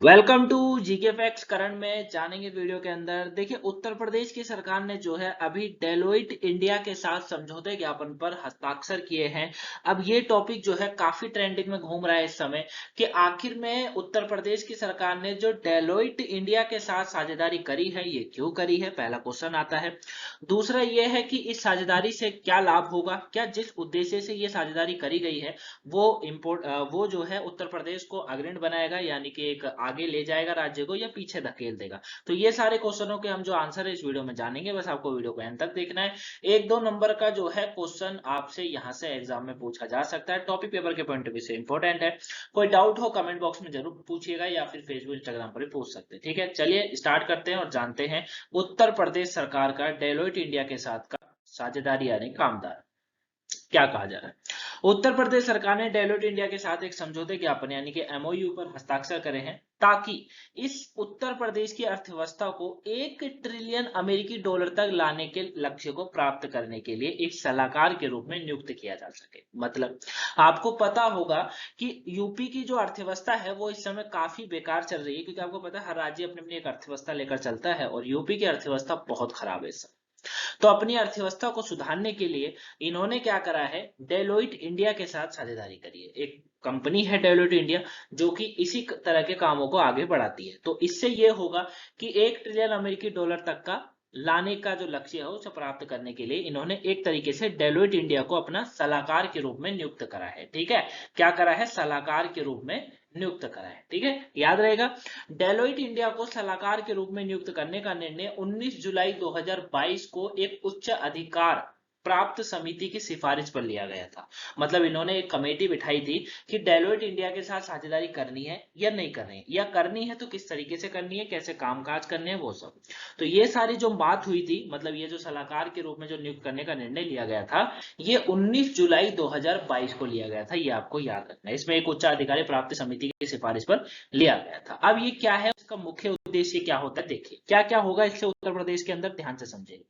Welcome to GK facts. करण में जानेंगे वीडियो के अंदर। देखिए, उत्तर प्रदेश की सरकार ने जो है अभी डेलोइट इंडिया के साथ समझौते ज्ञापन पर हस्ताक्षर किए हैं। अब ये टॉपिक जो है काफी ट्रेंडिंग में घूम रहा है इस समय कि आखिर में उत्तर प्रदेश की सरकार ने जो डेलोइट इंडिया के साथ साझेदारी करी है ये क्यों करी है, पहला क्वेश्चन आता है। दूसरा ये है कि इस साझेदारी से क्या लाभ होगा, क्या जिस उद्देश्य से ये साझेदारी करी गई है वो जो है उत्तर प्रदेश को अग्रणी बनाएगा, यानी कि एक आगे ले जाएगा राज्य को, या पीछे धकेल देगा। तो ये सारे क्वेश्चनों के हम जो आंसर है इस वीडियो में जानेंगे। बस आपको वीडियो को एंड तक देखना है। एक दो नंबर का जो है क्वेश्चन आपसे यहाँ से एग्जाम में पूछा जा सकता है, टॉपिक पेपर के पॉइंट ऑफ व्यू से इंपॉर्टेंट है। कोई डाउट हो कमेंट बॉक्स में जरूर पूछिएगा, या फिर फेसबुक इंस्टाग्राम पर भी पूछ सकते हैं। ठीक है, चलिए स्टार्ट करते हैं और जानते हैं उत्तर प्रदेश सरकार का डेलोइट इंडिया के साथ का साझेदारी यानी कामदार क्या कहा जा रहा है। उत्तर प्रदेश सरकार ने डेलोइट इंडिया के साथ एक समझौते ज्ञापन यानी कि एमओयू पर हस्ताक्षर करे हैं, ताकि इस उत्तर प्रदेश की अर्थव्यवस्था को 1 ट्रिलियन अमेरिकी डॉलर तक लाने के लक्ष्य को प्राप्त करने के लिए एक सलाहकार के रूप में नियुक्त किया जा सके। मतलब आपको पता होगा कि यूपी की जो अर्थव्यवस्था है वो इस समय काफी बेकार चल रही है, क्योंकि आपको पता है हर राज्य अपनी अपनी एक अर्थव्यवस्था लेकर चलता है और यूपी की अर्थव्यवस्था बहुत खराब है इस समय। तो अपनी अर्थव्यवस्था को सुधारने के लिए इन्होंने क्या करा है, डेलोइट इंडिया के साथ साझेदारी करी है। एक कंपनी है डेलोइट इंडिया जो कि इसी तरह के कामों को आगे बढ़ाती है। तो इससे ये होगा कि 1 ट्रिलियन अमेरिकी डॉलर तक का लाने का जो लक्ष्य है उसे प्राप्त करने के लिए इन्होंने एक तरीके से डेलोइट इंडिया को अपना सलाहकार के रूप में नियुक्त करा है। ठीक है, क्या करा है, सलाहकार के रूप में नियुक्त करा है। ठीक है, याद रहेगा। डेलोइट इंडिया को सलाहकार के रूप में नियुक्त करने का निर्णय 19 जुलाई 2022 को एक उच्च अधिकार प्राप्त समिति की सिफारिश पर लिया गया था। मतलब इन्होंने एक कमेटी बिठाई थी कि डेलोइट इंडिया के साथ साझेदारी करनी है या नहीं करनी है, या करनी है तो किस तरीके से करनी है, कैसे कामकाज करने हैं, वो सब। तो ये सारी जो बात हुई थी, मतलब ये जो सलाहकार के रूप में जो नियुक्त करने का निर्णय लिया गया था, ये 19 जुलाई 2022 को लिया गया था। ये आपको याद रखना है। इसमें एक उच्च अधिकारी प्राप्त समिति की सिफारिश पर लिया गया था। अब ये क्या है, उसका मुख्य उद्देश्य क्या होता है, देखिए क्या क्या होगा इससे उत्तर प्रदेश के अंदर, ध्यान से समझिए।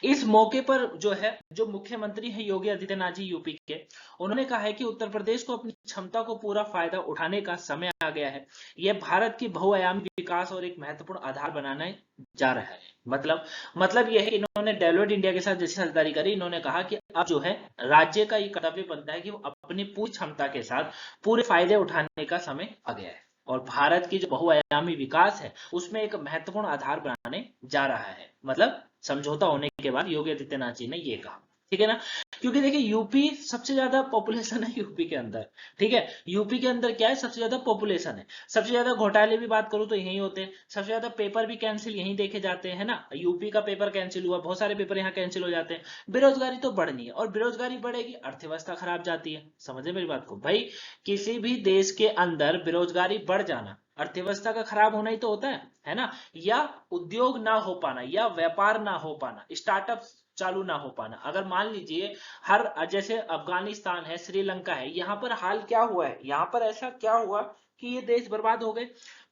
इस मौके पर जो है, जो मुख्यमंत्री है योगी आदित्यनाथ जी यूपी के, उन्होंने कहा है कि उत्तर प्रदेश को अपनी क्षमता को पूरा फायदा उठाने का समय आ गया है। यह भारत की बहुआयामी विकास और एक महत्वपूर्ण आधार बनाने जा रहा है। मतलब यह है कि इन्होंने डेवलप्ड इंडिया के साथ जैसी साझेदारी करी, इन्होंने कहा कि अब जो है राज्य का ये कर्तव्य बनता है कि वो अपनी पूरी क्षमता के साथ पूरे फायदे उठाने का समय आ गया है, और भारत की जो बहुआयामी विकास है उसमें एक महत्वपूर्ण आधार बनाने जा रहा है। मतलब समझौता होने के बाद योगी आदित्यनाथ जी ने ये कहा। ठीक है ना, क्योंकि देखिए यूपी सबसे ज्यादा पॉपुलेशन है यूपी के अंदर। ठीक है, यूपी के अंदर क्या है, सबसे ज्यादा पॉपुलेशन है। सबसे ज्यादा घोटाले भी बात करूं तो यही होते हैं, सबसे ज्यादा पेपर भी कैंसिल यहीं देखे जाते हैं ना। यूपी का पेपर कैंसिल हुआ, बहुत सारे पेपर यहाँ कैंसिल हो जाते हैं। बेरोजगारी तो बढ़नी है, और बेरोजगारी बढ़ेगी अर्थव्यवस्था खराब जाती है। समझे मेरी बात को भाई, किसी भी देश के अंदर बेरोजगारी बढ़ जाना अर्थव्यवस्था का खराब होना ही तो होता है ना। या उद्योग ना हो पाना, या व्यापार ना हो पाना, स्टार्टअप चालू ना हो पाना। अगर मान लीजिए हर जैसे अफगानिस्तान है, श्रीलंका है, यहाँ पर हाल क्या हुआ है, यहाँ पर ऐसा क्या हुआ कि ये देश बर्बाद हो गए,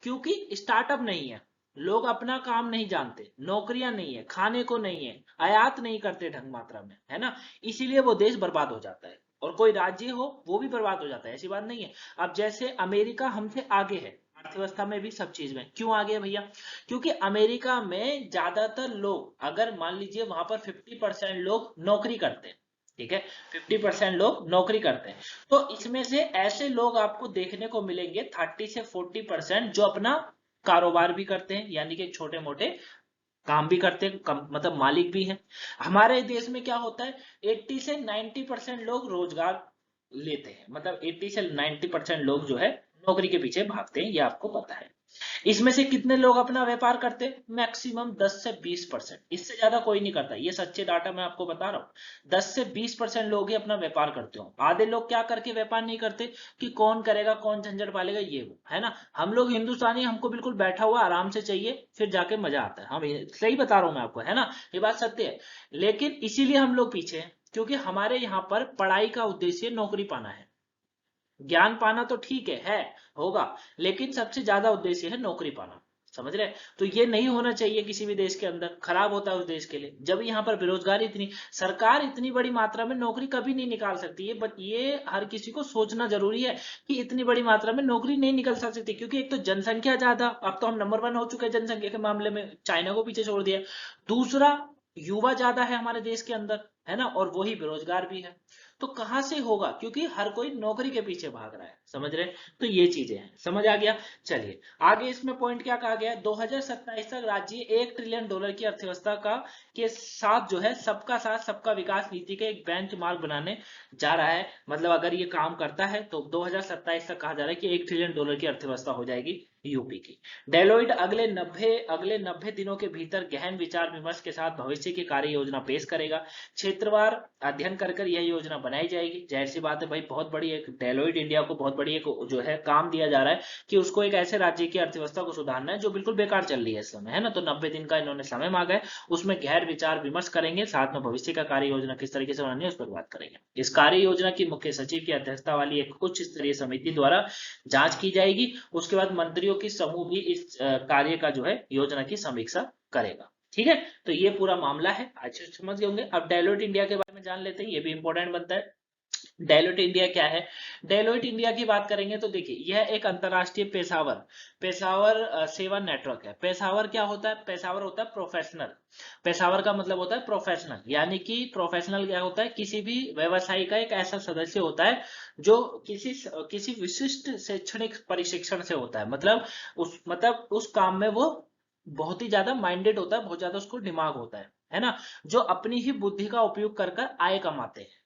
क्योंकि स्टार्टअप नहीं है, लोग अपना काम नहीं जानते, नौकरियां नहीं है, खाने को नहीं है, आयात नहीं करते ढंग मात्रा में, है ना। इसीलिए वो देश बर्बाद हो जाता है। और कोई राज्य हो वो भी बर्बाद हो जाता है, ऐसी बात नहीं है। अब जैसे अमेरिका हमसे आगे है अर्थव्यवस्था में भी, सब चीज में क्यों आगे है भैया, क्योंकि अमेरिका में ज्यादातर लोग, अगर मान लीजिए वहां पर 50% लोग नौकरी करते हैं। ठीक है, 50% लोग नौकरी करते हैं। तो इसमें से ऐसे लोग आपको देखने को मिलेंगे 30 से 40% जो अपना कारोबार भी करते हैं, यानी कि छोटे मोटे काम भी करते हैं, मतलब मालिक भी हैं। हमारे देश में क्या होता है, 80 से 90% लोग रोजगार लेते हैं, मतलब 80 से 90% लोग जो है नौकरी के पीछे भागते हैं, ये आपको पता है। इसमें से कितने लोग अपना व्यापार करते हैं, मैक्सिमम 10 से 20%, इससे ज्यादा कोई नहीं करता। ये सच्चे डाटा मैं आपको बता रहा हूँ, 10 से 20% लोग ही अपना व्यापार करते हो। आधे लोग क्या करके व्यापार नहीं करते कि कौन करेगा, कौन झंझट पालेगा, ये वो, है ना। हम लोग हिंदुस्तानी, हमको बिल्कुल बैठा हुआ आराम से चाहिए, फिर जाके मजा आता है। हम सही बता रहा हूं मैं आपको, है ना, ये बात सत्य है। लेकिन इसीलिए हम लोग पीछे हैं, क्योंकि हमारे यहाँ पर पढ़ाई का उद्देश्य नौकरी पाना है। ज्ञान पाना तो ठीक है होगा, लेकिन सबसे ज्यादा उद्देश्य है नौकरी पाना। समझ रहे हैं? तो ये नहीं होना चाहिए किसी भी देश के अंदर, खराब होता है उस देश के लिए। जब यहाँ पर बेरोजगारी इतनी, सरकार इतनी बड़ी मात्रा में नौकरी कभी नहीं निकाल सकती है, बट ये हर किसी को सोचना जरूरी है कि इतनी बड़ी मात्रा में नौकरी नहीं निकल सकती, क्योंकि एक तो जनसंख्या ज्यादा, अब तो हम नंबर 1 हो चुके हैं जनसंख्या के मामले में, चाइना को पीछे छोड़ दिया। दूसरा, युवा ज्यादा है हमारे देश के अंदर, है ना, और वही बेरोजगार भी है। तो कहां से होगा, क्योंकि हर कोई नौकरी के पीछे भाग रहा है, समझ रहे हैं? तो ये चीजें हैं, समझ आ गया। चलिए आगे इसमें पॉइंट क्या कहा गया, 2027 तक राज्य $1 ट्रिलियन की अर्थव्यवस्था का के साथ जो है सबका साथ सबका विकास नीति के एक बेंचमार्क बनाने जा रहा है। मतलब अगर ये काम करता है तो 2027 तक कहा जा रहा है कि $1 ट्रिलियन की अर्थव्यवस्था हो जाएगी यूपी की। डेलोइट अगले 90 दिनों के भीतर गहन विचार विमर्श के साथ भविष्य की कार्य योजना पेश करेगा। क्षेत्रवार अध्ययन कर यह योजना बनाई जाएगी। जाहिर सी बात है भाई, बहुत बड़ी एक डेलोइट इंडिया को बहुत बड़ी एक जो है काम दिया जा रहा है कि उसको एक ऐसे राज्य की अर्थव्यवस्था को सुधारना है जो बिल्कुल बेकार चल रही है इस समय, है ना। तो 90 दिन का इन्होंने समय मांगा है, उसमें गहन विचार विमर्श करेंगे, साथ में भविष्य का कार्य योजना किस तरीके से बनानी है उस पर बात करेंगे। इस कार्य योजना की मुख्य सचिव की अध्यक्षता वाली एक उच्च स्तरीय समिति द्वारा जांच की जाएगी। उसके बाद मंत्रियों की समूह भी इस कार्य का जो है योजना की समीक्षा करेगा। ठीक है, तो ये पूरा मामला है, अच्छे से समझ गए होंगे। अब डेलोइट इंडिया के बारे में जान लेते हैं, ये भी इंपॉर्टेंट बनता है। डेलोइट इंडिया क्या है? डेलोइट इंडिया की बात करेंगे तो देखिए, यह एक अंतरराष्ट्रीय पेशावर पेशावर सेवा नेटवर्क है। पेशावर क्या होता है? पेशावर होता है प्रोफेशनल। पेशावर का मतलब होता है प्रोफेशनल, यानी कि प्रोफेशनल क्या होता है, किसी भी व्यवसाय का एक ऐसा सदस्य होता है जो किसी विशिष्ट शैक्षणिक प्रशिक्षण से होता है। मतलब उस काम में वो बहुत ही ज्यादा माइंडेड होता है, बहुत ज्यादा उसको दिमाग होता है ना, जो अपनी ही बुद्धि का उपयोग कर आय कमाते हैं।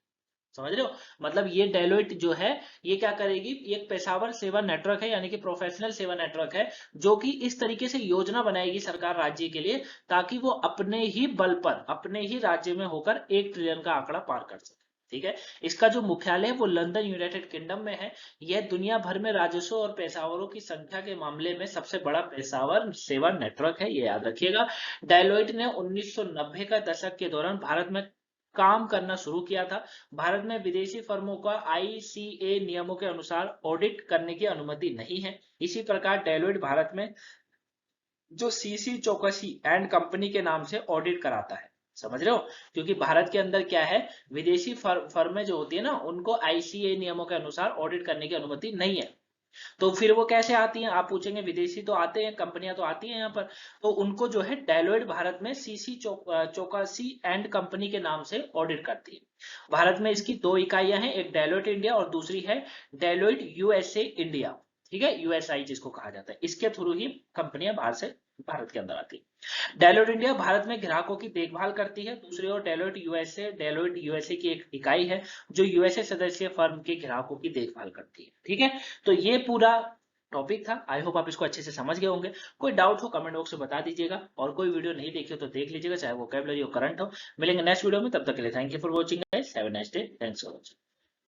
समझ रहे हो? मतलब ये डेलोइट जो है, ये क्या करेगी, एक पेशावर सेवा नेटवर्क है, यानी कि प्रोफेशनल सेवा नेटवर्क है, जो कि इस तरीके से योजना बनाएगी सरकार राज्य के लिए, ताकि वो अपने ही बल पर अपने ही राज्य में होकर 1 ट्रिलियन का आंकड़ा पार कर सके। ठीक है, इसका जो मुख्यालय है वो लंदन यूनाइटेड किंगडम में है। यह दुनिया भर में राजस्व और पेशावरों की संख्या के मामले में सबसे बड़ा पेशावर सेवा नेटवर्क है, ये याद रखिएगा। डेलोइट ने 1990 का दशक के दौरान भारत में काम करना शुरू किया था। भारत में विदेशी फर्मों का आईसीए नियमों के अनुसार ऑडिट करने की अनुमति नहीं है। इसी प्रकार डेलोइट भारत में जो सीसी चौकसी एंड कंपनी के नाम से ऑडिट कराता है। समझ रहे हो? क्योंकि भारत के अंदर क्या है, विदेशी फर्में जो होती है ना, उनको आईसीए नियमों के अनुसार ऑडिट करने की अनुमति नहीं है। तो फिर वो कैसे आती हैं, आप पूछेंगे, विदेशी तो आते हैं, कंपनियां तो आती हैं यहाँ पर, तो उनको जो है डेलोइट भारत में सीसी चौकसी एंड कंपनी के नाम से ऑडिट करती है। भारत में इसकी 2 इकाइयां हैं, एक डेलोइट इंडिया और दूसरी है डेलोइट यूएसए इंडिया। ठीक है, यूएसआई जिसको कहा जाता है, इसके थ्रू ही कंपनियां बाहर से भारत के अंदर आती है। डेलोइट इंडिया भारत में ग्राहकों की देखभाल करती है। दूसरी ओर डेलोइट यूएसए की एक इकाई है जो यूएसए सदस्य फर्म के ग्राहकों की देखभाल करती है। ठीक है, तो ये पूरा टॉपिक था। आई होप आप इसको अच्छे से समझ गए होंगे। कोई डाउट हो कमेंट बॉक्स में बता दीजिएगा, और कोई वीडियो नहीं देखी हो तो देख लीजिएगा, चाहे वो वोकैबुलरी हो, करंट हो। मिलेंगे नेक्स्ट वीडियो में, तब तक के लिए thank you for watching guys, have a nice day, thanks for watching.